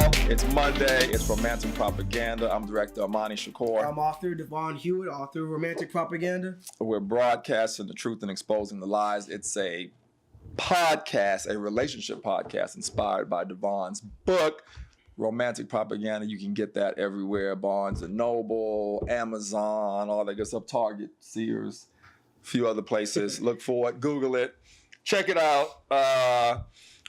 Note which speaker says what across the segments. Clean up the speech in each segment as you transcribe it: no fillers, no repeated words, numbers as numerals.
Speaker 1: y'all. It's Monday. It's Romantic Propaganda. I'm director Imani Shakur.
Speaker 2: I'm author Devon Hewett, author of Romantic Propaganda.
Speaker 1: We're broadcasting the truth and exposing the lies. It's a podcast, a relationship podcast inspired by Devon's book, Romantic Propaganda. You can get that everywhere. Barnes & Noble, Amazon, all that good stuff. Target, Sears, a few other places. Look for it. Google it. Check it out.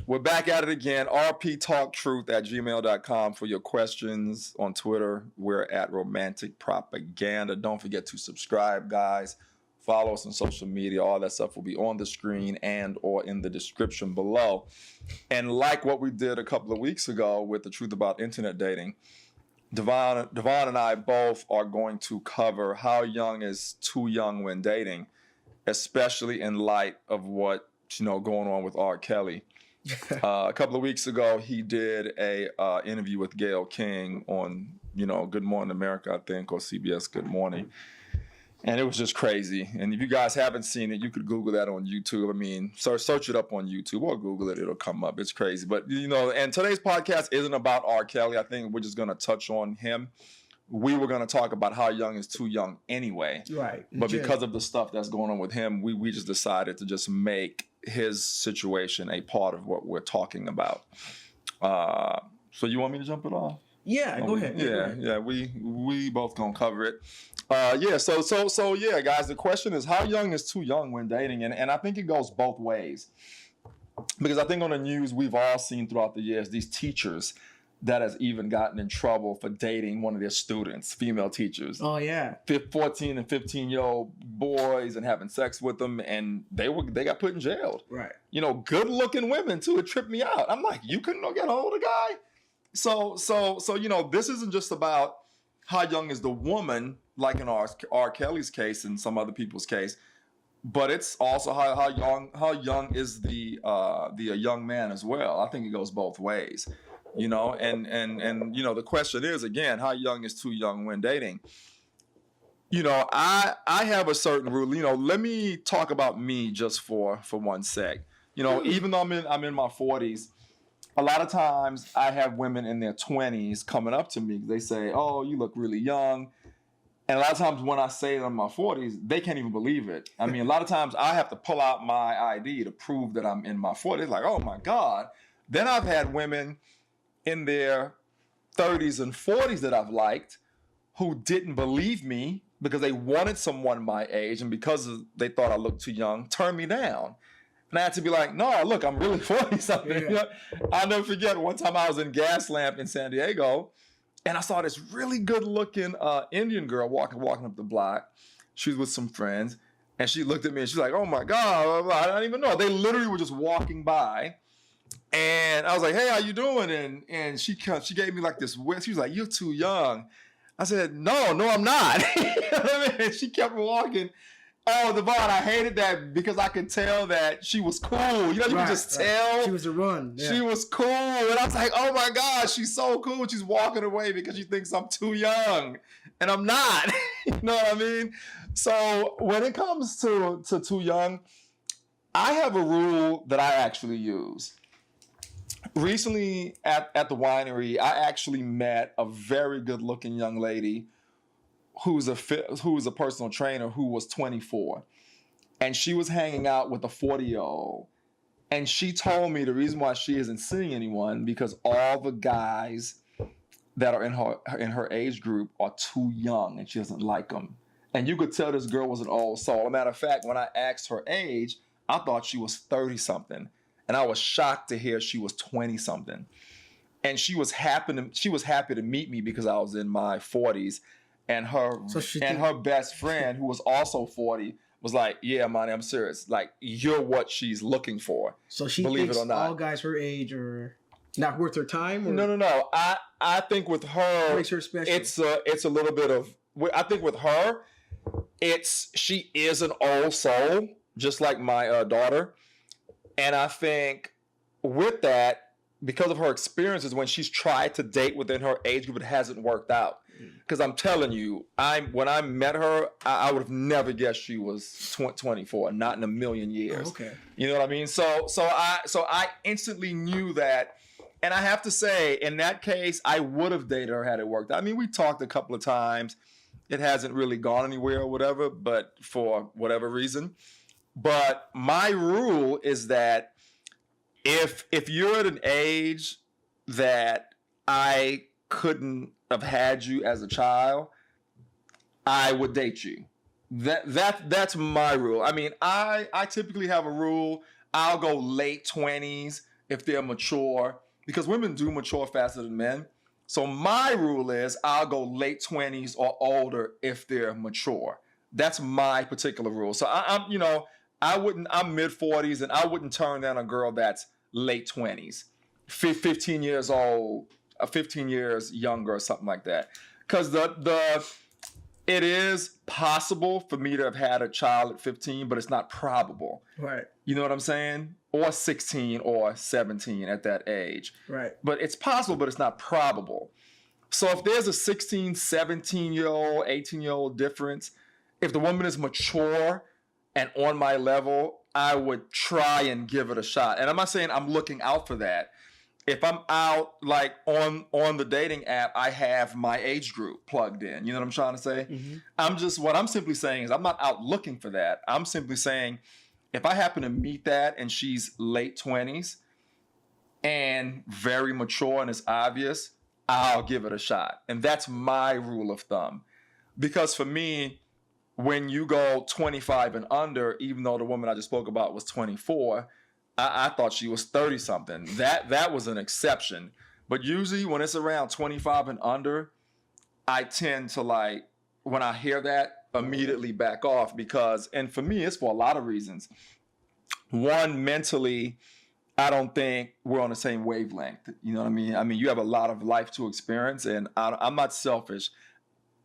Speaker 1: We're back at it again. rptalktruth@gmail.com for your questions. On Twitter, we're at Romantic Propaganda. Don't forget to subscribe, guys. Follow us on social media. All that stuff will be on the screen and or in the description below. And like what we did a couple of weeks ago with the truth about internet dating, Devon and I both are going to cover how young is too young when dating, especially in light of what going on with R.Kelly. A couple of weeks ago, he did a interview with Gayle King on, Good Morning America, I think, or CBS Good Morning. And it was just crazy. And if you guys haven't seen it, you could Google that on YouTube. I mean, search it up on YouTube or Google it. It'll come up. It's crazy. But, and today's podcast isn't about R. Kelly. I think we're just going to touch on him. We were going to talk about how young is too young anyway.
Speaker 2: Right.
Speaker 1: But because of the stuff that's going on with him, we just decided to just make his situation a part of what we're talking about. So you want me to jump it off?
Speaker 2: Yeah, go ahead.
Speaker 1: Yeah. We both gonna cover it. So guys. The question is, how young is too young when dating? And I think it goes both ways, because I think on the news we've all seen throughout the years these teachers that has even gotten in trouble for dating one of their students, female teachers.
Speaker 2: Oh, yeah.
Speaker 1: 14 and 15-year-old boys and having sex with them, and they got put in jail.
Speaker 2: Right.
Speaker 1: Good-looking women, too. It tripped me out. I'm like, you couldn't get a hold of a guy? So this isn't just about how young is the woman, like in R. Kelly's case and some other people's case, but it's also how young is the young man as well. I think it goes both ways. And the question is, again, how young is too young when dating? I have a certain rule. Let me talk about me just for one sec. Even though I'm in my 40s, a lot of times I have women in their 20s coming up to me. They say, "Oh, you look really young." And a lot of times when I say I'm in my 40s, they can't even believe it. I mean, a lot of times I have to pull out my ID to prove that I'm in my 40s. Like, oh my God. Then I've had women in their 30s and 40s that I've liked who didn't believe me because they wanted someone my age, and because they thought I looked too young, turned me down. And I had to be like, no, look, I'm really 40-something.
Speaker 2: Yeah.
Speaker 1: I'll never forget one time I was in Gaslamp in San Diego, and I saw this really good-looking Indian girl walking up the block. She was with some friends, and she looked at me, and she's like, oh my God, I don't even know. They literally were just walking by. And I was like, hey, how you doing? And she gave me like this whiff. She was like, you're too young. I said, no, I'm not. And she kept walking. Oh, Devon, I hated that because I could tell that she was cool. You could just tell.
Speaker 2: She was a run. Yeah.
Speaker 1: She was cool. And I was like, oh my God, she's so cool. She's walking away because she thinks I'm too young. And I'm not. You know what I mean? So when it comes to too young, I have a rule that I actually use. Recently at the winery, I actually met a very good-looking young lady who's a personal trainer who was 24. And she was hanging out with a 40-year-old. And she told me the reason why she isn't seeing anyone because all the guys that are in her age group are too young and she doesn't like them. And you could tell this girl was an old soul. As a matter of fact, when I asked her age, I thought she was 30-something. And I was shocked to hear she was 20-something. And she was happy to meet me because I was in my 40s. And her best friend, who was also 40, was like, yeah, Imani, I'm serious. Like, you're what she's looking for.
Speaker 2: So she
Speaker 1: believe
Speaker 2: thinks
Speaker 1: it or not.
Speaker 2: all guys her age are not worth her time? Or?
Speaker 1: No. I think with her,
Speaker 2: what makes her special?
Speaker 1: It's a little bit of, I think with her, she is an old soul, just like my daughter. And I think with that, because of her experiences, when she's tried to date within her age group, it hasn't worked out. Because I'm telling you, when I met her, I would have never guessed she was 24, not in a million years.
Speaker 2: Oh, okay.
Speaker 1: You know what I mean? So I instantly knew that And I have to say, in that case, I would have dated her had it worked. I mean, we talked a couple of times. It hasn't really gone anywhere or whatever, but for whatever reason. But my rule is that if you're at an age that I couldn't have had you as a child, I would date you. That's my rule. I mean, I typically have a rule. I'll go late 20s if they're mature, because women do mature faster than men. So my rule is I'll go late 20s or older if they're mature. That's my particular rule. So I'm mid 40s and I wouldn't turn down a girl that's late 20s, 15 years old, 15 years younger or something like that. Because it is possible for me to have had a child at 15, but it's not probable.
Speaker 2: Right.
Speaker 1: You know what I'm saying? Or 16 or 17 at that age.
Speaker 2: Right.
Speaker 1: But it's possible, but it's not probable. So if there's a 16, 17-year-old, 18-year-old difference, if the woman is mature and on my level, I would try and give it a shot. And I'm not saying I'm looking out for that. If I'm out like on the dating app, I have my age group plugged in. You know what I'm trying to say? Mm-hmm. What I'm simply saying is I'm not out looking for that. I'm simply saying if I happen to meet that and she's late 20s and very mature and it's obvious, I'll give it a shot. And that's my rule of thumb. Because for me, when you go 25 and under, even though the woman I just spoke about was 24, I thought she was 30-something. That was an exception. But usually when it's around 25 and under, I tend to like, when I hear that, immediately back off because, and for me, it's for a lot of reasons. One, mentally, I don't think we're on the same wavelength. You know what I mean? I mean, you have a lot of life to experience, and I'm not selfish.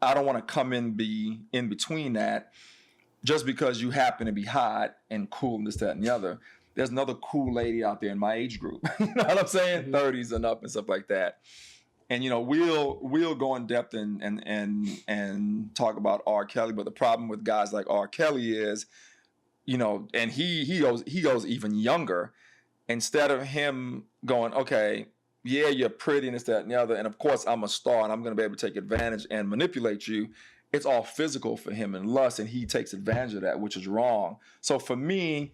Speaker 1: I don't want to come in between that just because you happen to be hot and cool and this, that, and the other. There's another cool lady out there in my age group. You know what I'm saying? Mm-hmm. 30s and up and stuff like that. And you know, we'll go in depth and talk about R.Kelly. But the problem with guys like R.Kelly is, you know, and he goes even younger. Instead of him going, okay, yeah, you're pretty and this, that, and the other, and of course I'm a star and I'm going to be able to take advantage and manipulate you. It's all physical for him and lust, and he takes advantage of that, which is wrong. So for me,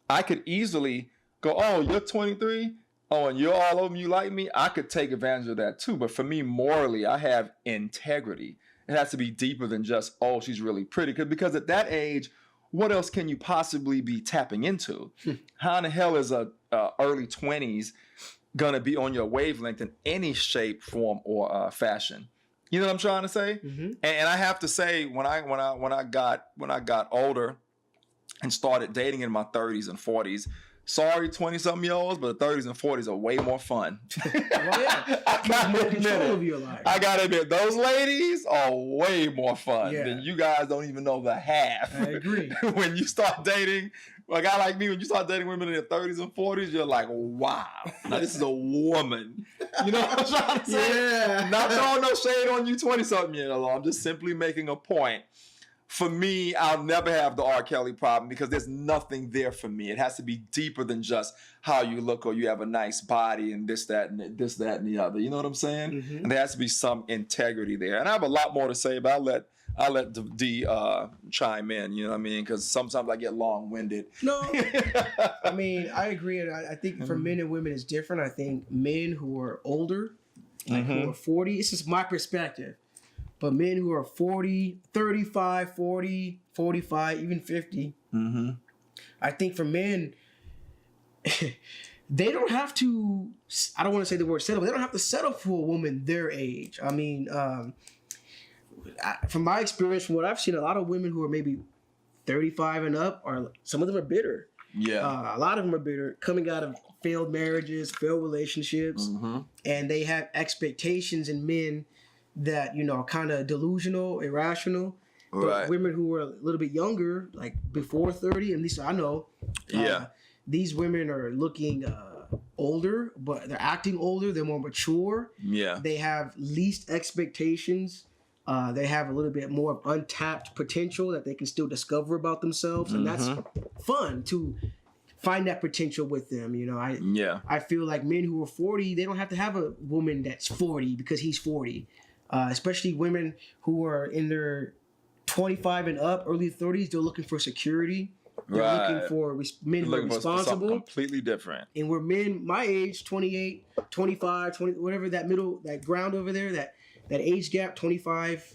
Speaker 1: I could easily go, oh, you're 23? Oh, and you're all over me, you like me? I could take advantage of that too. But for me, morally, I have integrity. It has to be deeper than just, oh, she's really pretty. Because at that age, what else can you possibly be tapping into? How in the hell is a early 20s gonna be on your wavelength in any shape, form, or fashion? You know what I'm trying to say? Mm-hmm. And I have to say, when I got older and started dating in my 30s and 40s, sorry, 20-something-year-olds, but the 30s and 40s are way more fun.
Speaker 2: Well, yeah.
Speaker 1: I gotta
Speaker 2: control of your life.
Speaker 1: I gotta admit, those ladies are way more fun than you guys don't even know the half.
Speaker 2: I agree.
Speaker 1: When you start dating, a guy like me, when you start dating women in their 30s and 40s, you're like, wow, now this is a woman. You know what I'm trying to say?
Speaker 2: Yeah.
Speaker 1: Not throwing no shade on you 20-something-year-old. I'm just simply making a point. For me, I'll never have the R.Kelly problem because there's nothing there for me. It has to be deeper than just how you look or you have a nice body and this, that, and the other. You know what I'm saying? Mm-hmm. And there has to be some integrity there. And I have a lot more to say, but I'll let D chime in. You know what I mean? Because sometimes I get long-winded.
Speaker 2: No, I mean, I agree. And I think for men and women, it's different. I think men who are older, like who are 40, it's just my perspective. But men who are 40, 35, 40, 45, even 50, I think for men, they don't have to, I don't want to say the word settle, but they don't have to settle for a woman their age. I mean, from my experience, from what I've seen, a lot of women who are maybe 35 and up, some of them are bitter.
Speaker 1: Yeah.
Speaker 2: A lot of them are bitter, coming out of failed marriages, failed relationships, and they have expectations in men that, you know, are kind of delusional, irrational. But women who are a little bit younger, like before 30, at least I know, these women are looking older, but they're acting older. They're more mature. Yeah. They have least expectations. They have a little bit more of untapped potential that they can still discover about themselves. And that's fun to find that potential with them. You know, I feel like men who are 40, they don't have to have a woman that's 40 because he's 40. Especially women who are in their 25 and up, early 30s, they're looking for security. They're looking for men who are responsible.
Speaker 1: Completely different.
Speaker 2: And we're men my age, 28, 25, 20, whatever that middle, that ground over there, that age gap, 25,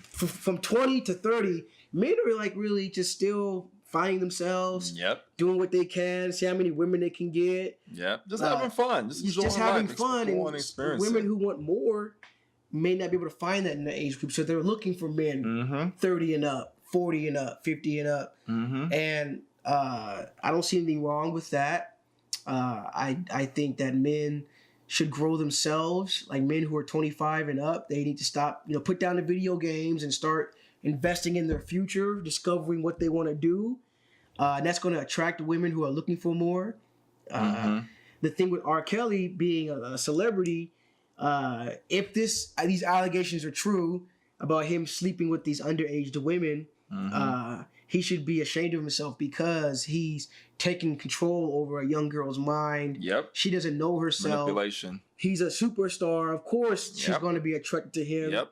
Speaker 2: from 20 to 30, men are like really just still finding themselves, doing what they can, see how many women they can get.
Speaker 1: Just having fun.
Speaker 2: Just having fun. And women who want more may not be able to find that in the age group. So they're looking for men 30 and up, 40 and up, 50 and up. And I don't see anything wrong with that. I think that men should grow themselves. Like men who are 25 and up, they need to stop, put down the video games and start investing in their future, discovering what they want to do. And that's going to attract women who are looking for more. The thing with R.Kelly being a celebrity, if these allegations are true about him sleeping with these underage women, he should be ashamed of himself because he's taking control over a young girl's mind. She doesn't know herself. Manipulation. He's a superstar. Of course, she's going to be attracted to him.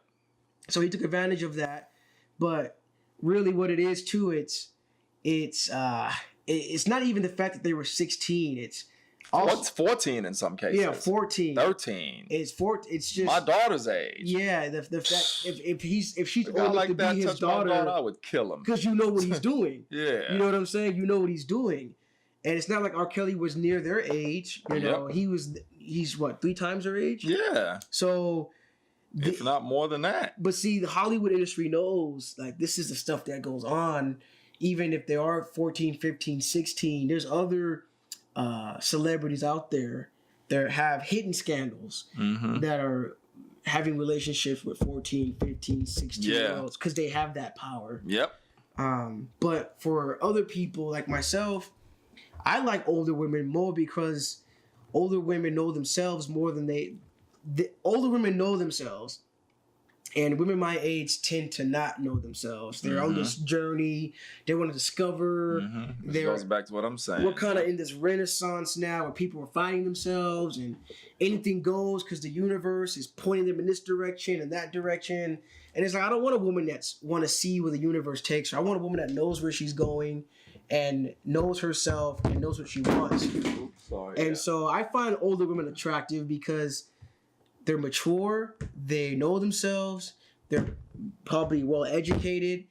Speaker 2: So he took advantage of that. But really, what it is too, it's not even the fact that they were 16. It's also
Speaker 1: 14 in some cases.
Speaker 2: 14.
Speaker 1: 13.
Speaker 2: It's just
Speaker 1: my daughter's age.
Speaker 2: Yeah, the fact if she's old enough
Speaker 1: like
Speaker 2: to
Speaker 1: that
Speaker 2: be his daughter,
Speaker 1: I would kill him
Speaker 2: because you know what he's doing.
Speaker 1: You
Speaker 2: know what I'm saying. You know what he's doing, and it's not like R. Kelly was near their age. You know, he's what 3 times their age. So.
Speaker 1: If not more than that.
Speaker 2: But see, the Hollywood industry knows, like, this is the stuff that goes on. Even if they are 14, 15, 16, there's other celebrities out there that have hidden scandals that are having relationships with 14, 15, 16-year-olds because they have that power. But for other people like myself, I like older women more because older women know themselves more than the older women know themselves, and women my age tend to not know themselves. They're on this journey. They want to discover.
Speaker 1: This goes back to what I'm saying.
Speaker 2: We're kind of in this renaissance now where people are finding themselves and anything goes because the universe is pointing them in this direction and that direction. And it's like, I don't want a woman that's want to see where the universe takes her. I want a woman that knows where she's going and knows herself and knows what she wants. So I find older women attractive because they're mature, they know themselves, they're probably well educated,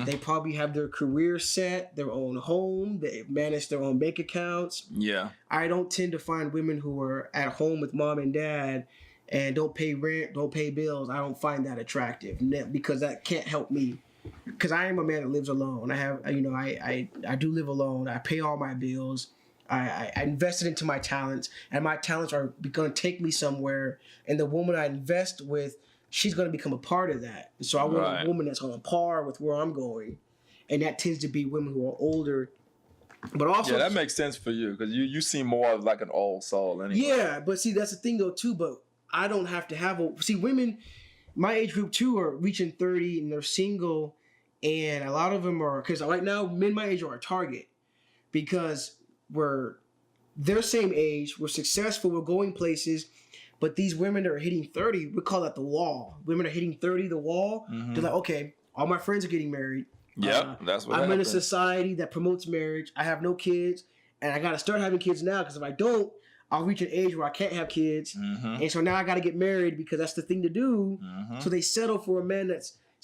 Speaker 2: they probably have their career set, their own home, they manage their own bank accounts. I don't tend to find women who are at home with mom and dad and don't pay rent, don't pay bills. I don't find that attractive because that can't help me. Because I am a man that lives alone. I have, I do live alone. I pay all my bills. I invested into my talents, and my talents are going to take me somewhere. And the woman I invest with, she's going to become a part of that. So I want a woman that's on par with where I'm going, and that tends to be women who are older. But also,
Speaker 1: that makes sense for you because you seem more of like an old soul anyway.
Speaker 2: Yeah, but see, that's the thing though too. But I don't have to have women. My age group too are reaching 30 and they're single, and a lot of them are because right now men my age are a target because we're their same age, we're successful, we're going places, but these women that are hitting 30, we call that the wall. Women are hitting 30, the wall. They're like, okay, all my friends are getting married.
Speaker 1: That's what
Speaker 2: I'm
Speaker 1: happens.
Speaker 2: in a society that promotes marriage. I have no kids, and I got to start having kids now because if I don't, I'll reach an age where I can't have kids. And so now I got to get married because that's the thing to do. So they settle for a man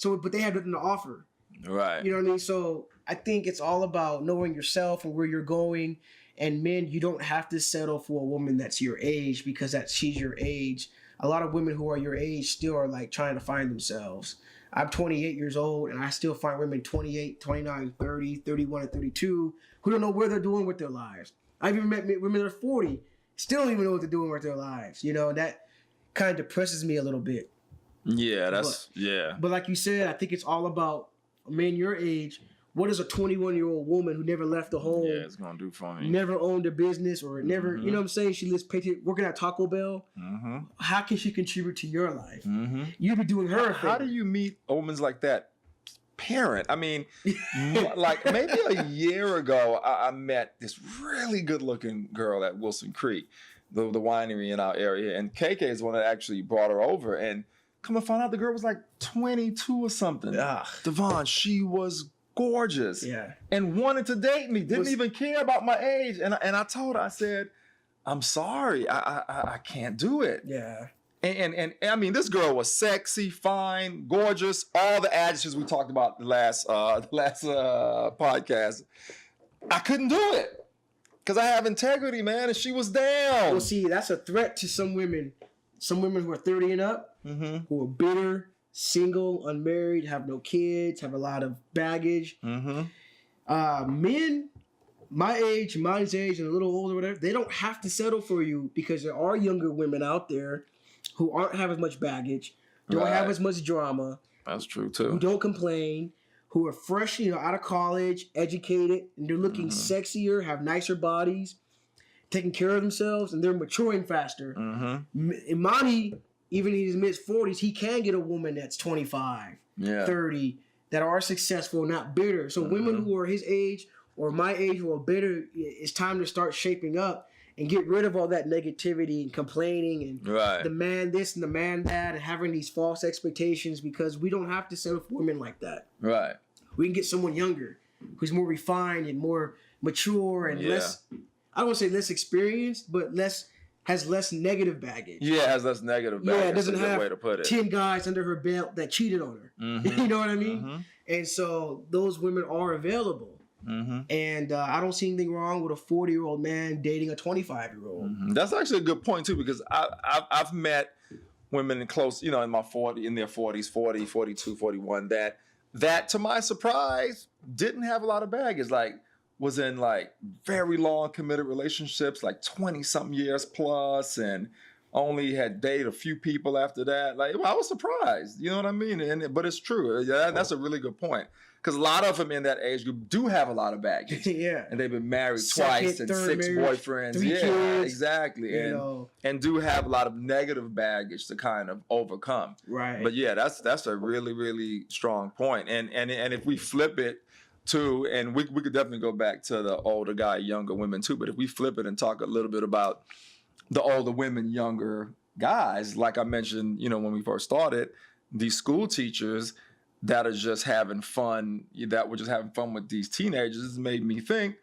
Speaker 2: but they have nothing to offer.
Speaker 1: Right.
Speaker 2: You know what I mean? So I think it's all about knowing yourself and where you're going. And men, you don't have to settle for a woman that's your age because she's your age. A lot of women who are your age still are like trying to find themselves. I'm 28 years old and I still find women 28, 29, 30, 31, and 32 who don't know where they're doing with their lives. I've even met women that are 40, still don't even know what they're doing with their lives. You know, that kind of depresses me a little bit. But like you said, I think it's all about men your age. What is a 21-year-old woman who never left the home?
Speaker 1: It's gonna do for me.
Speaker 2: Never owned a business or never, you know what I'm saying? She lives working at Taco Bell. How can she contribute to your life? You'd be doing her a favor.
Speaker 1: How do you meet a woman like that parent. I mean, like maybe a year ago, I met this really good-looking girl at Wilson Creek, the winery in our area, and KK is the one that actually brought her over. And come to find out, the girl was like 22 or something.
Speaker 2: Ugh.
Speaker 1: Devon, she was gorgeous.
Speaker 2: Yeah.
Speaker 1: And wanted to date me. Didn't even care about my age. And I told her, I said, I'm sorry, I can't do it.
Speaker 2: Yeah.
Speaker 1: And I mean, this girl was sexy, fine, gorgeous, all the adjectives we talked about the last podcast. I couldn't do it because I have integrity, man, and she was down.
Speaker 2: Well, see, that's a threat to some women. Some women who are 30 and up, who are bitter, single, unmarried, have no kids, have a lot of baggage. Men, my age, mine's age, and a little older, whatever, they don't have to settle for you because there are younger women out there who aren't have as much baggage, don't have as much drama.
Speaker 1: That's true too.
Speaker 2: Who don't complain, who are fresh, out of college, educated, and they're looking sexier, have nicer bodies, taking care of themselves, and they're maturing faster. Imani, even in his mid-40s, he can get a woman that's 25, 30, that are successful, not bitter. So women who are his age or my age who are bitter, it's time to start shaping up and get rid of all that negativity and complaining and the man this and the man that and having these false expectations, because we don't have to settle for women like that.
Speaker 1: Right.
Speaker 2: We can get someone younger who's more refined and more mature and less, I don't want to say less experienced, but has less negative baggage.
Speaker 1: Yeah, has less negative baggage.
Speaker 2: Yeah, it doesn't have
Speaker 1: way to put it.
Speaker 2: 10 guys under her belt that cheated on her. You know what I mean? And so those women are available. And I don't see anything wrong with a 40-year-old man dating a 25-year-old.
Speaker 1: That's actually a good point too, because I've met women in close, in their 40s, 40, 42, 41, that to my surprise didn't have a lot of baggage. Like was in like very long committed relationships, like 20 something years plus, and only had dated a few people after that. Like I was surprised, you know what I mean? But it's true. That's a really good point. Because a lot of them in that age group do have a lot of baggage. And they've been married twice and 6 boyfriends.
Speaker 2: 3 kids,
Speaker 1: exactly. And do have a lot of negative baggage to kind of overcome.
Speaker 2: Right.
Speaker 1: But yeah, that's a really, really strong point. And if we flip it to, and we could definitely go back to the older guy, younger women too, but if we flip it and talk a little bit about the older women, younger guys, like I mentioned, when we first started, these school teachers that are just having fun, that were just having fun with these teenagers, made me think,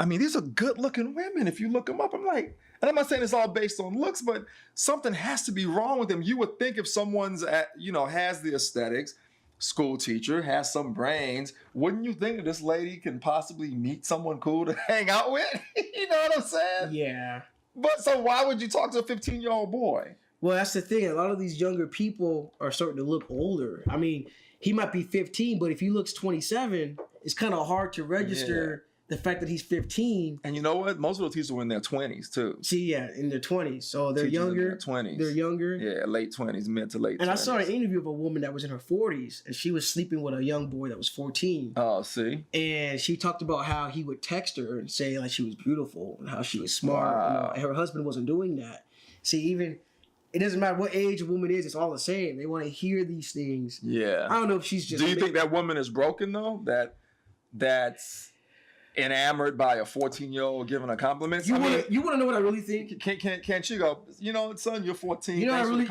Speaker 1: I mean, these are good looking women. If you look them up, I'm like, and I'm not saying it's all based on looks, but something has to be wrong with them. You would think if someone's has the aesthetics, school teacher, has some brains, wouldn't you think that this lady can possibly meet someone cool to hang out with? You know what I'm saying?
Speaker 2: Yeah.
Speaker 1: But so why would you talk to a 15-year-old boy?
Speaker 2: Well, that's the thing. A lot of these younger people are starting to look older. I mean, he might be 15, but if he looks 27, it's kind of hard to register the fact that he's 15.
Speaker 1: And you know what? Most of those teachers were in their 20s too.
Speaker 2: See, in their 20s. So they're younger.
Speaker 1: In their 20s.
Speaker 2: They're younger.
Speaker 1: Yeah, late 20s, mid to late 20s.
Speaker 2: And I saw an interview of a woman that was in her 40s, and she was sleeping with a young boy that was 14.
Speaker 1: Oh, see?
Speaker 2: And she talked about how he would text her and say like she was beautiful and how she was smart.
Speaker 1: Wow.
Speaker 2: And her husband wasn't doing that. See, it doesn't matter what age a woman is, it's all the same. They want to hear these things.
Speaker 1: Yeah.
Speaker 2: I don't know if she's just...
Speaker 1: Do you think that woman is broken, though? That's enamored by a 14-year-old giving her compliments?
Speaker 2: You want to know what I really think?
Speaker 1: Can't you go, son, you're 14.
Speaker 2: You know what I really...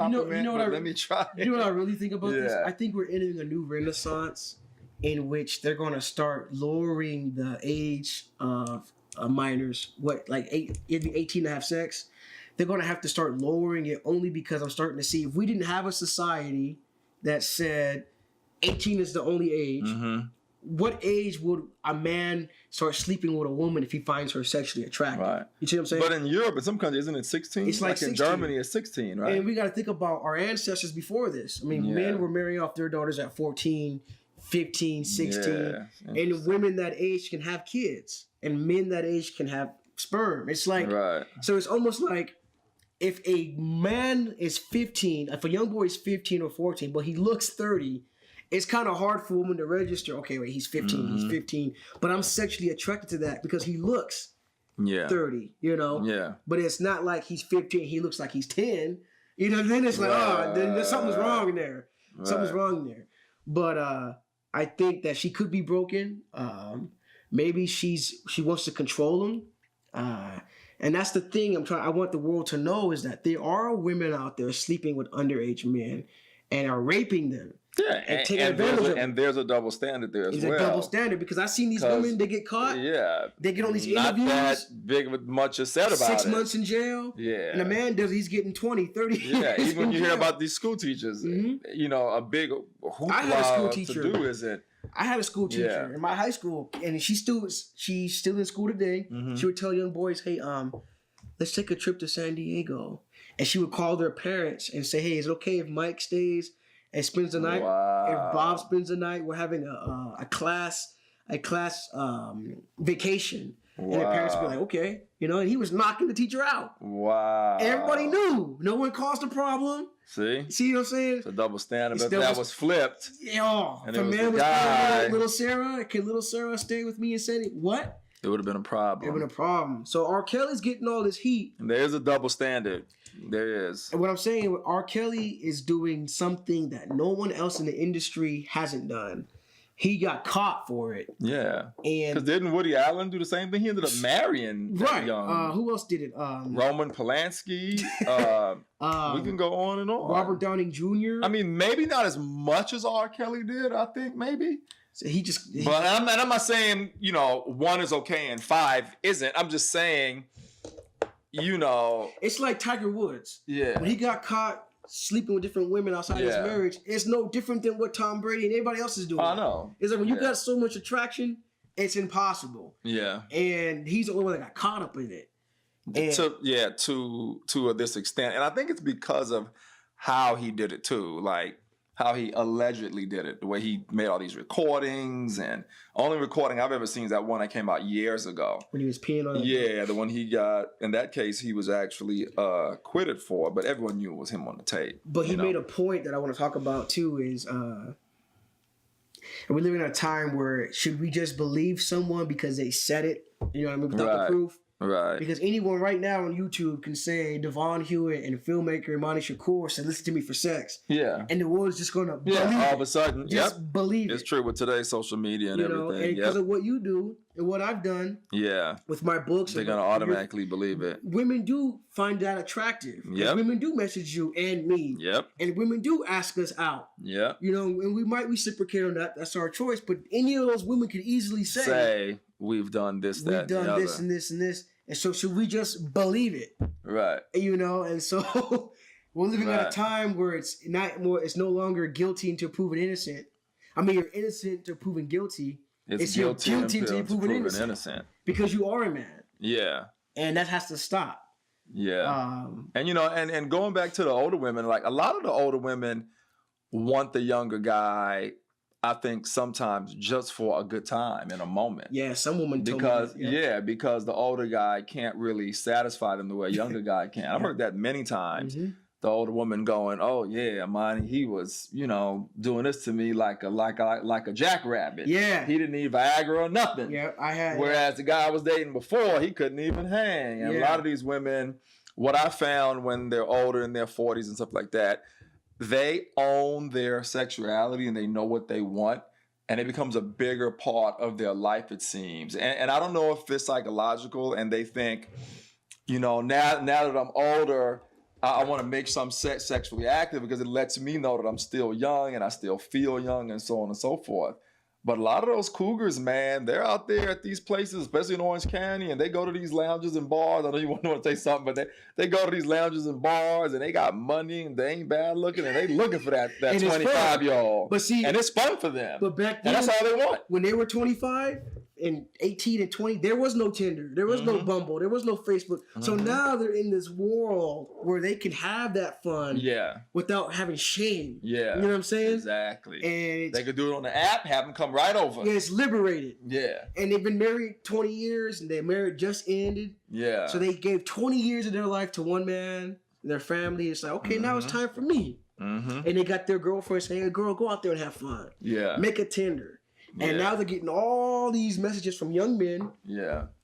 Speaker 1: let me try.
Speaker 2: You know what I really think about this? I think we're entering a new renaissance in which they're going to start lowering the age of minors. It'd be 18 to have sex. They're going to have to start lowering it only because I'm starting to see if we didn't have a society that said 18 is the only age, what age would a man start sleeping with a woman if he finds her sexually attractive? Right. You see what I'm saying?
Speaker 1: But in Europe, in some countries, isn't it 16?
Speaker 2: It's like 16.
Speaker 1: In Germany, it's 16, right?
Speaker 2: And we got to think about our ancestors before this. I mean, men were marrying off their daughters at 14, 15, 16. Yeah. And women that age can have kids. And men that age can have sperm. It's like... Right. So it's almost like... If a man is 15, if a young boy is 15 or 14, but he looks 30, it's kind of hard for a woman to register, okay, wait, he's 15, he's 15, but I'm sexually attracted to that because he looks 30, Yeah. But it's not like he's 15, he looks like he's 10. Then it's like, then something's wrong in there. Something's wrong there. But I think that she could be broken. Maybe she wants to control him. And that's the thing I want the world to know is that there are women out there sleeping with underage men and are raping them.
Speaker 1: Yeah,
Speaker 2: and taking advantage of them.
Speaker 1: And there's a double standard there as well.
Speaker 2: There's a double standard because I've seen these women, they get caught.
Speaker 1: Yeah.
Speaker 2: They get on these
Speaker 1: not
Speaker 2: interviews.
Speaker 1: Not that big of much is said about
Speaker 2: 6 months in jail.
Speaker 1: Yeah.
Speaker 2: And a man he's getting 20, 30 years.
Speaker 1: Yeah, even when you hear about these school teachers, you know, a big hoopla to do is it.
Speaker 2: I had a school teacher in my high school, and she's still in school today. She would tell young boys, "Hey, let's take a trip to San Diego," and she would call their parents and say, "Hey, is it okay if Mike stays and spends the night?
Speaker 1: Wow.
Speaker 2: If Bob spends the night, we're having a class vacation." Wow. And the parents would be like, "Okay," you know. And he was knocking the teacher out.
Speaker 1: Wow!
Speaker 2: Everybody knew. No one caused a problem. See what I'm saying?
Speaker 1: It's a double standard, but that was flipped.
Speaker 2: Yeah. If a man was calling little Sarah, can little Sarah stay with me and say what?
Speaker 1: It would have been a problem.
Speaker 2: It would have been a problem. So R. Kelly's getting all this heat.
Speaker 1: And there's a double standard. There is.
Speaker 2: And what I'm saying, R. Kelly is doing something that no one else in the industry hasn't done. He got caught for it.
Speaker 1: Yeah.
Speaker 2: And
Speaker 1: because didn't Woody Allen do the same thing? He ended up marrying that young.
Speaker 2: Who else did it?
Speaker 1: Roman Polanski. We can go on and on.
Speaker 2: Robert Downing Jr.
Speaker 1: I mean, maybe not as much as R. Kelly did. I think maybe.
Speaker 2: So
Speaker 1: but I'm not saying, you know, 1 is okay and 5 isn't. I'm just saying, you know,
Speaker 2: it's like Tiger Woods.
Speaker 1: Yeah.
Speaker 2: When he got caught sleeping with different women outside his marriage, it's no different than what Tom Brady and everybody else is doing.
Speaker 1: I know.
Speaker 2: It's like when you got so much attraction, it's impossible.
Speaker 1: Yeah.
Speaker 2: And he's the only one that got caught up in it. And
Speaker 1: to this extent. And I think it's because of how he did it too. Like how he allegedly did it. The way he made all these recordings, and only recording I've ever seen is that one that came out years ago.
Speaker 2: When he was peeing on it?
Speaker 1: Yeah, the one he got, in that case, he was actually acquitted for, but everyone knew it was him on the tape.
Speaker 2: But he made a point that I want to talk about too is, we're living in a time where should we just believe someone because they said it, you know what I mean, without the proof?
Speaker 1: Right.
Speaker 2: Because anyone right now on YouTube can say Devon Hewett and filmmaker Imani Shakur said, "Listen to me for sex."
Speaker 1: Yeah.
Speaker 2: And the world's just going to believe
Speaker 1: all of a sudden.
Speaker 2: Just believe it.
Speaker 1: It's true with today's social media and everything.
Speaker 2: And because of what you do and what I've done with my books.
Speaker 1: They're going to automatically believe it.
Speaker 2: Women do find that attractive.
Speaker 1: Yep.
Speaker 2: Women do message you and me.
Speaker 1: Yep.
Speaker 2: And women do ask us out.
Speaker 1: Yep.
Speaker 2: You know, and we might reciprocate on that. That's our choice. But any of those women could easily say,
Speaker 1: we've done this,
Speaker 2: that, we've done this and this and this. And so should we just believe it?
Speaker 1: Right.
Speaker 2: You know, and so we're living at a time where it's no longer guilty until proven innocent. I mean, you're innocent until proven guilty.
Speaker 1: It's guilty until you're proven innocent.
Speaker 2: Because you are a man.
Speaker 1: Yeah.
Speaker 2: And that has to stop.
Speaker 1: Yeah. And you know, and going back to the older women, like a lot of the older women want the younger guy, I think sometimes just for a good time in a moment.
Speaker 2: Yeah, some women told
Speaker 1: me because the older guy can't really satisfy them the way a younger guy can. I've heard that many times. Mm-hmm. The older woman going, "Oh yeah, Imani, he was, you know, doing this to me like a jackrabbit.
Speaker 2: Yeah,
Speaker 1: he didn't need Viagra or nothing.
Speaker 2: Yeah, I had.
Speaker 1: Whereas the guy I was dating before, he couldn't even hang. And a lot of these women, what I found when they're older in their 40s and stuff like that, they own their sexuality and they know what they want, and it becomes a bigger part of their life, it seems. And I don't know if it's psychological and they think, you know, now that I'm older, I want to make some sex sexually active because it lets me know that I'm still young and I still feel young and so on and so forth. But a lot of those cougars, man, they're out there at these places, especially in Orange County, and they go to these lounges and bars. I know you want to say something, but they go to these lounges and bars, and they got money, and they ain't bad looking, and they looking for that 25-year-old.
Speaker 2: But see,
Speaker 1: and it's fun for them.
Speaker 2: But back then,
Speaker 1: and that's all they want.
Speaker 2: When they were 25 and 18 and 20, there was no Tinder, there was no Bumble, there was no Facebook. So now they're in this world where they can have that fun, without having shame. Yeah, you know what I'm saying?
Speaker 1: Exactly.
Speaker 2: And
Speaker 1: they could do it on the app, have them come right over.
Speaker 2: Yeah, it's liberated.
Speaker 1: Yeah.
Speaker 2: And they've been married 20 years, and their marriage just ended.
Speaker 1: Yeah.
Speaker 2: So they gave 20 years of their life to one man, their family. It's like, okay, now it's time for me. And they got their girlfriend saying, "Hey, girl, go out there and have fun. Yeah. Make a Tinder." And now they're getting all these messages from young men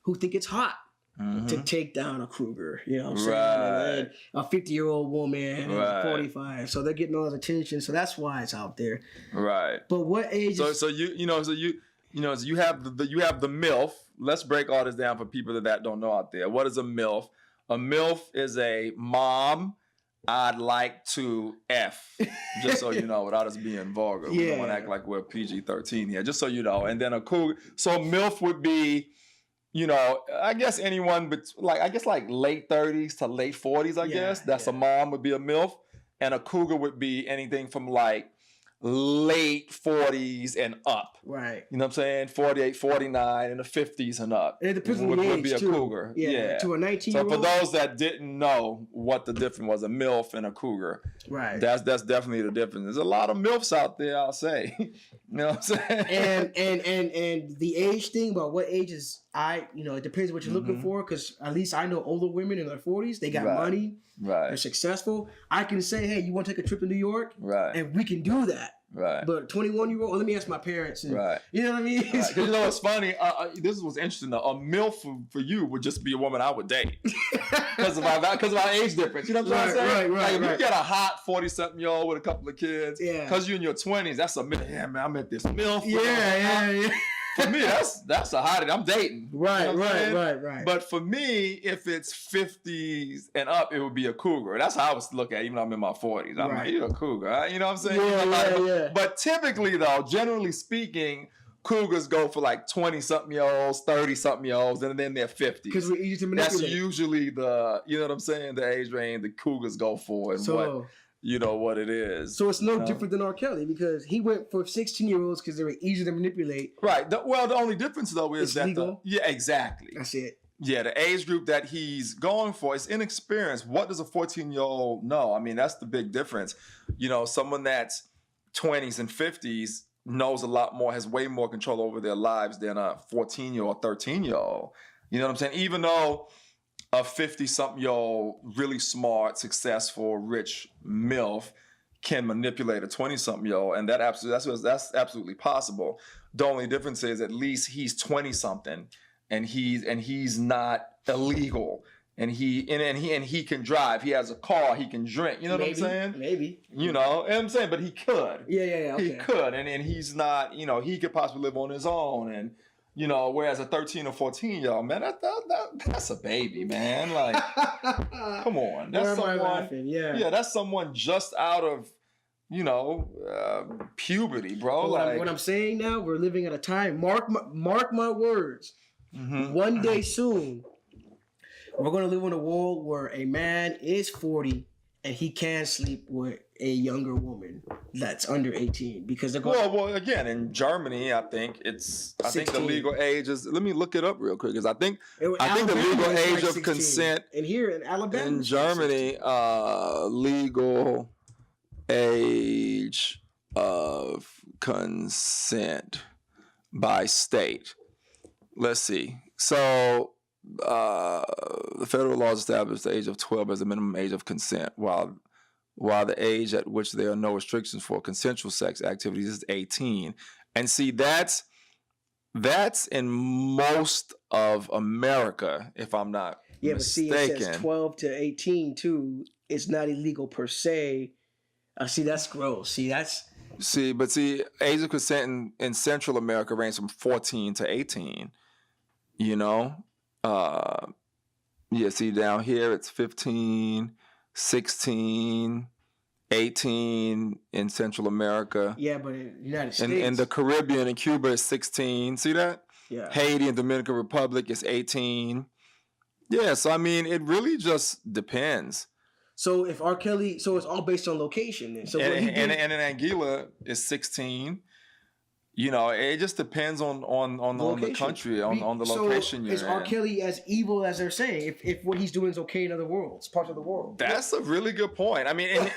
Speaker 2: who think it's hot. to take down a Kruger. You know what I'm saying?
Speaker 1: Right.
Speaker 2: And a 50-year-old woman,
Speaker 1: Right.
Speaker 2: 45. So they're getting all this attention. So that's why it's out there.
Speaker 1: Right.
Speaker 2: But what age?
Speaker 1: So you have the MILF. Let's break all this down for people that don't know out there. What is a MILF? A MILF is a mom I'd like to F, just so you know, without us being vulgar. We don't want to act like we're PG-13 here, just so you know. And then a cougar. So MILF would be, I guess anyone, but like late 30s to late 40s, I guess. That's a mom would be a MILF. And a cougar would be anything from like late 40s and up.
Speaker 2: Right.
Speaker 1: You know what I'm saying? 48, 49, and the 50s and up.
Speaker 2: And it depends on the age,
Speaker 1: would be a
Speaker 2: too.
Speaker 1: cougar.
Speaker 2: Yeah. To a 19-year-old.
Speaker 1: So for those that didn't know what the difference was, a MILF and a cougar.
Speaker 2: Right.
Speaker 1: That's definitely the difference. There's a lot of MILFs out there, I'll say. You know what I'm saying?
Speaker 2: And the age thing, about what age is it depends what you're looking for, because at least I know older women in their 40s, they got money.
Speaker 1: Right.
Speaker 2: They're successful. I can say, hey, you want to take a trip to New York?
Speaker 1: Right.
Speaker 2: And we can do that.
Speaker 1: Right.
Speaker 2: But 21-year-old, let me ask my parents. And,
Speaker 1: right.
Speaker 2: You know what I mean?
Speaker 1: Right. 'Cause you know what's funny? This was interesting. A MILF for you would just be a woman I would date because of our age difference. You know what I'm trying to say?
Speaker 2: Right.
Speaker 1: If you get a hot 40-something-year-old with a couple of kids,
Speaker 2: yeah,
Speaker 1: because you're in your 20s, that's a MILF. Yeah, man, I met this MILF.
Speaker 2: Yeah.
Speaker 1: For me, that's a hottie. I'm dating.
Speaker 2: Right,
Speaker 1: you know
Speaker 2: right.
Speaker 1: But for me, if it's 50s and up, it would be a cougar. That's how I was look at it, even though I'm in my 40s. I'm like, you're a cougar. Right? You know what I'm saying?
Speaker 2: Yeah.
Speaker 1: But typically, though, generally speaking, cougars go for like 20-something-year-olds, 30-something-year-olds, and then they're 50s.
Speaker 2: Because we're easy to manipulate.
Speaker 1: That's usually the, you know what I'm saying, the age range the cougars go for and what it is.
Speaker 2: So it's no different than R.Kelly, because he went for 16-year-olds because they were easy to manipulate.
Speaker 1: Right. The only difference, though, is
Speaker 2: it's legal.
Speaker 1: Exactly.
Speaker 2: That's it.
Speaker 1: Yeah, the age group that he's going for is inexperienced. What does a 14-year-old know? I mean, that's the big difference. Someone that's 20s and 50s knows a lot more, has way more control over their lives than a 14-year-old, 13-year-old. You know what I'm saying? Even though a 50-something-year-old, really smart, successful, rich MILF can manipulate a 20-something-year-old, and that's absolutely possible. The only difference is at least he's 20-something, and he's not illegal, and he can drive. He has a car. He can drink. You know what I'm saying?
Speaker 2: Maybe.
Speaker 1: You know what I'm saying? But he could.
Speaker 2: Yeah. Okay.
Speaker 1: He could, and he's not. He could possibly live on his own, and. Whereas a 13 or 14-year-old, man, that's a baby, man. Like, come on. That's
Speaker 2: someone laughing? Yeah,
Speaker 1: that's someone just out of, puberty, bro.
Speaker 2: What I'm saying now, we're living at a time. Mark my words. Mm-hmm. One day soon, we're gonna live in a world where a man is 40 and he can sleep with a younger woman that's under 18, because they're going.
Speaker 1: Well, again, in Germany, I think the legal age is. Let me look it up real quick, because I think the legal age of 16. Consent.
Speaker 2: And here in Alabama,
Speaker 1: in Germany, legal age of consent by state. Let's see. So. The federal laws establish the age of 12 as the minimum age of consent, while the age at which there are no restrictions for consensual sex activities is 18. And see, that's in most of America, if I'm not mistaken.
Speaker 2: But see, it says 12 to 18 too. It's not illegal per se. See, that's gross. But
Speaker 1: age of consent in Central America range from 14 to 18. See, down here it's 15, 16, 18 in Central America.
Speaker 2: Yeah, but in the United States.
Speaker 1: In the Caribbean and Cuba is 16. See that?
Speaker 2: Yeah.
Speaker 1: Haiti and Dominican Republic is 18. Yeah, so I mean, it really just depends.
Speaker 2: So if R.Kelly, so it's all based on location then. So
Speaker 1: and in Anguilla is 16. It just depends on the country, on the location you're in.
Speaker 2: Is R.Kelly as evil as they're saying? If what he's doing is okay in other parts of the world?
Speaker 1: That's a really good point. I mean, in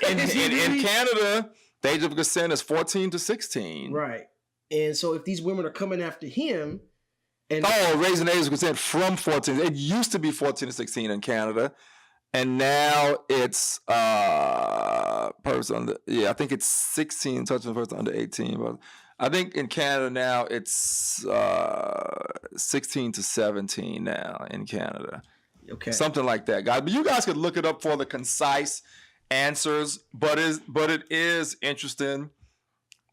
Speaker 1: Canada, the age of consent is 14 to 16.
Speaker 2: Right. And so if these women are coming after him,
Speaker 1: raising the age of consent from 14. It used to be 14 to 16 in Canada. And now it's person under, I think it's 16 touching a person under 18. But I think in Canada now it's 16 to 17 now in Canada.
Speaker 2: Okay.
Speaker 1: Something like that, guys. But you guys could look it up for the concise answers. But it is interesting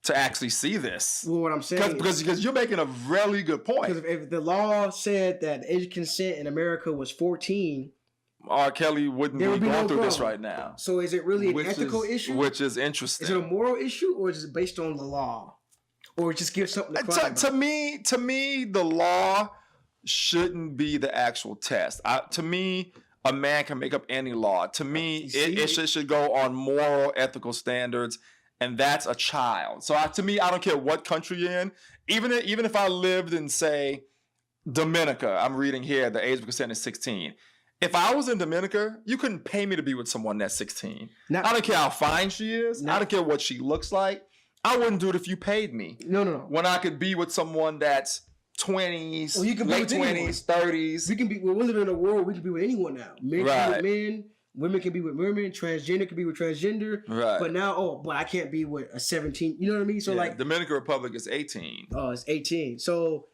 Speaker 1: to actually see this.
Speaker 2: Well, what I'm saying
Speaker 1: because you're making a really good point.
Speaker 2: Because if the law said that age of consent in America was 14,
Speaker 1: R.Kelly wouldn't be going through this right now.
Speaker 2: So is it really an ethical issue?
Speaker 1: Which is interesting.
Speaker 2: Is it a moral issue, or is it based on the law, or just give something to cry about?
Speaker 1: To me, the law shouldn't be the actual test. To me, a man can make up any law. To me, it should go on moral, ethical standards. And that's a child. So to me, I don't care what country you're in. Even if I lived in, say, Dominica, I'm reading here, the age of consent is 16. If I was in Dominica, you couldn't pay me to be with someone that's 16. I don't care how fine she is. I don't care what she looks like. I wouldn't do it if you paid me.
Speaker 2: No.
Speaker 1: When I could be with someone that's 20s, late 20s, 30s.
Speaker 2: We're living in a world we can be with anyone now. Men can be with men. Women can be with women, transgender can be with transgender.
Speaker 1: Right.
Speaker 2: But now, I can't be with a 17. You know what I mean? So
Speaker 1: Dominican Republic is 18.
Speaker 2: Oh, it's 18. So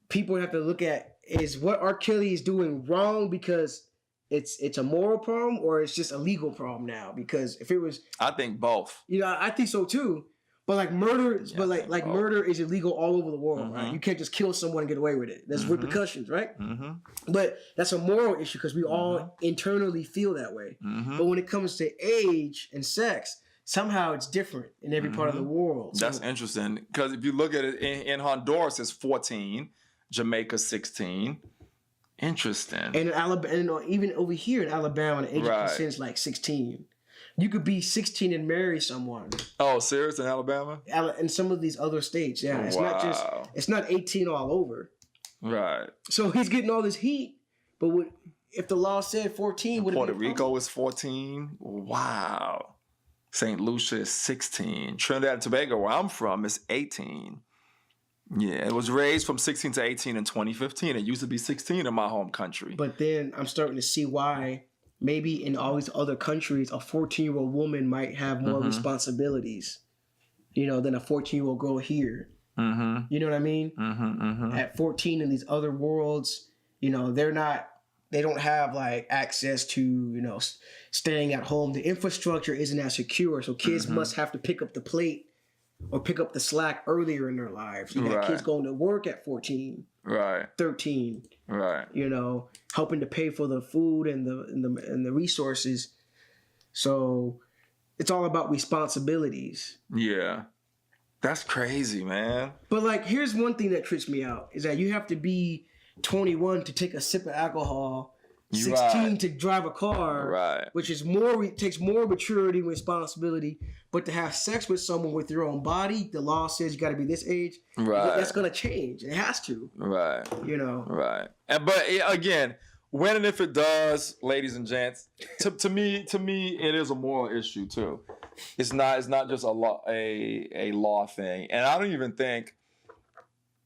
Speaker 2: people have to look at, is what R. Kelly is doing wrong because it's a moral problem, or it's just a legal problem now? Because if it was,
Speaker 1: I think both.
Speaker 2: I think so too. But murder, murder is illegal all over the world, right? You can't just kill someone and get away with it. There's repercussions, right? But that's a moral issue because we all internally feel that way. But when it comes to age and sex, somehow it's different in every part of the world.
Speaker 1: That's interesting because if you look at it in Honduras, it's 14, Jamaica 16. Interesting.
Speaker 2: And in Alabama, and even over here in Alabama, the age of consent is like 16. You could be 16 and marry someone.
Speaker 1: Oh, serious? In Alabama?
Speaker 2: In some of these other states, yeah. It's not 18 all over.
Speaker 1: Right.
Speaker 2: So he's getting all this heat, but if the law said 14, would it be
Speaker 1: Puerto Rico is 14? Wow. St. Lucia is 16. Trinidad and Tobago, where I'm from, is 18. Yeah, it was raised from 16 to 18 in 2015. It used to be 16 in my home country.
Speaker 2: But then I'm starting to see why maybe in all these other countries, a 14-year-old woman might have more responsibilities, than a 14-year-old girl here. You know what I mean? At 14 in these other worlds, they don't have access to, staying at home. The infrastructure isn't as secure. So kids must have to pick up the plate or pick up the slack earlier in their lives. You got kids going to work at 14, 13, helping to pay for the food and the resources. So it's all about responsibilities.
Speaker 1: Yeah. That's crazy, man.
Speaker 2: But here's one thing that trips me out is that you have to be 21 to take a sip of alcohol, 16 to drive a car, which is takes more maturity and responsibility. But to have sex with someone with your own body, the law says you got to be this age. That's going to change. It has to. Right.
Speaker 1: But again, when and if it does, ladies and gents, to me, it is a moral issue too. It's not just a law thing, and I don't even think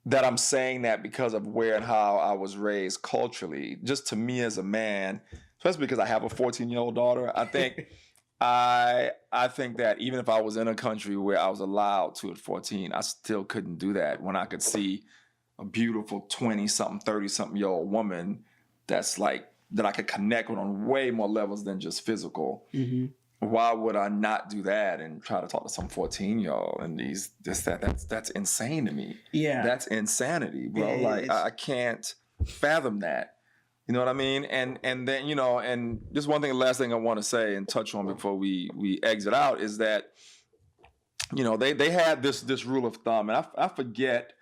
Speaker 1: that I'm saying that because of where and how I was raised culturally. Just to me as a man, especially because I have a 14-year-old daughter, I think I think that even if I was in a country where I was allowed to at 14, I still couldn't do that when I could see a beautiful 20-something, 30-something-year-old woman that I could connect with on way more levels than just physical. Why would I not do that and try to talk to some 14-year-old and that's insane to me. Yeah. That's insanity, bro. I can't fathom that. You know what I mean? And then, and just one thing, last thing I want to say and touch on before we exit out is that, they had this rule of thumb, and I forget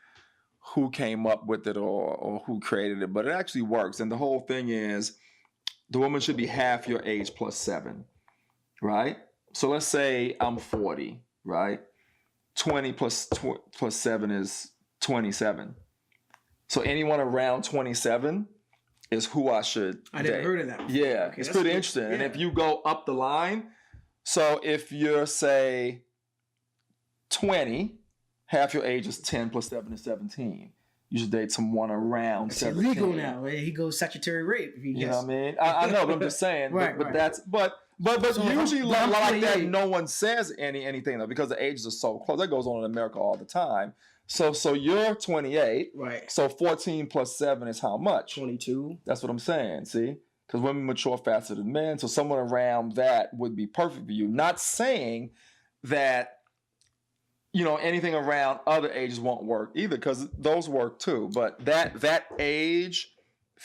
Speaker 1: who came up with it or who created it, but it actually works. And the whole thing is the woman should be half your age plus 7. Right? So let's say I'm 40, right? 20 plus 7 is 27. So anyone around 27 is who I should
Speaker 2: I never heard of that before.
Speaker 1: Yeah, okay, it's pretty interesting. Yeah. And if you go up the line, so if you're, say, 20, half your age is 10 plus 7 is 17. You should date someone around 17.
Speaker 2: It's illegal now. He goes statutory rape.
Speaker 1: You know what I mean? I know, but I'm just saying.
Speaker 2: Right.
Speaker 1: But
Speaker 2: So
Speaker 1: usually
Speaker 2: I'm
Speaker 1: like that,
Speaker 2: 28.
Speaker 1: no one says anything though, because the ages are so close. That goes on in America all the time. So you're 28.
Speaker 2: Right.
Speaker 1: So 14 plus 7 is how much?
Speaker 2: 22.
Speaker 1: That's what I'm saying, see? Because women mature faster than men. So someone around that would be perfect for you. Not saying that, anything around other ages won't work either, because those work too. But that age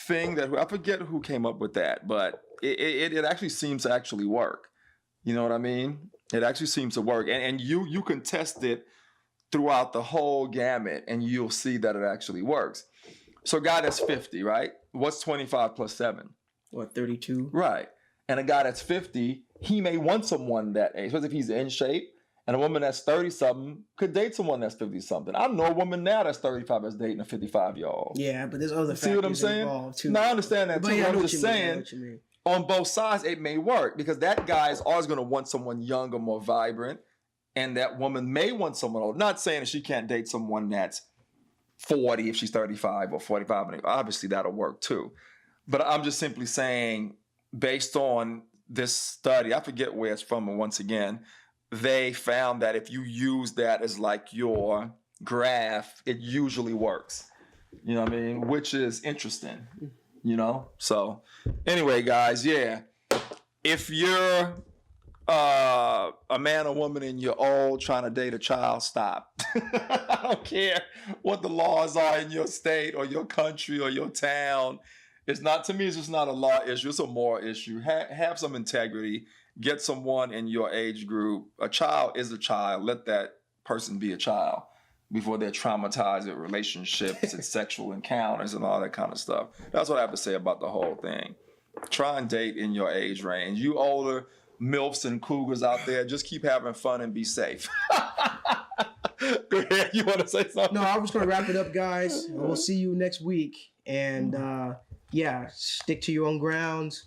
Speaker 1: thing, that I forget who came up with that, but it actually seems to actually work. You know what I mean? It actually seems to work. And you can test it throughout the whole gamut, and you'll see that it actually works. So a guy that's 50, right? What's 25 plus 7?
Speaker 2: What, 32?
Speaker 1: Right. And a guy that's 50, he may want someone that age, especially if he's in shape. And a woman that's 30-something could date someone that's 50-something. I know a woman now that's 35 that's dating a 55-year-old.
Speaker 2: Yeah, but there's other factors
Speaker 1: See what I'm saying?
Speaker 2: involved too.
Speaker 1: No, I understand that
Speaker 2: But
Speaker 1: too.
Speaker 2: yeah, I know
Speaker 1: I'm
Speaker 2: what
Speaker 1: just
Speaker 2: you mean, I know
Speaker 1: saying,
Speaker 2: what you mean.
Speaker 1: on both sides, it may work, because that guy is always going to want someone younger, more vibrant, and that woman may want someone old. Not saying that she can't date someone that's 40 if she's 35 or 45. And obviously, that'll work too. But I'm just simply saying, based on this study, I forget where it's from, and once again, they found that if you use that as like your graph, it usually works. You know what I mean? Which is interesting, So anyway, guys, yeah. If you're a man or woman and you're old trying to date a child, stop. I don't care what the laws are in your state or your country or your town. It's not, to me, it's just not a law issue. It's a moral issue. Have some integrity. Get someone in your age group. A child is a child. Let that person be a child before they're traumatized with relationships and sexual encounters and all that kind of stuff. That's what I have to say about the whole thing. Try and date in your age range. You older MILFs and cougars out there, just keep having fun and be safe. Go ahead. You want to say something?
Speaker 2: No, I was going to wrap it up, guys. We'll see you next week. And stick to your own grounds.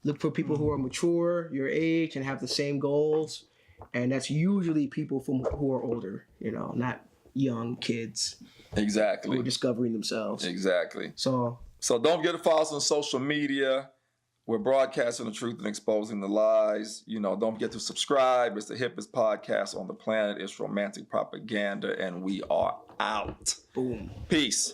Speaker 2: Look for people who are mature, your age, and have the same goals. And that's usually people who are older, not young kids.
Speaker 1: Exactly.
Speaker 2: Who are discovering themselves.
Speaker 1: Exactly.
Speaker 2: So
Speaker 1: don't forget to follow us on social media. We're broadcasting the truth and exposing the lies. Don't forget to subscribe. It's the hippest podcast on the planet. It's romantic propaganda, and we are out.
Speaker 2: Boom.
Speaker 1: Peace.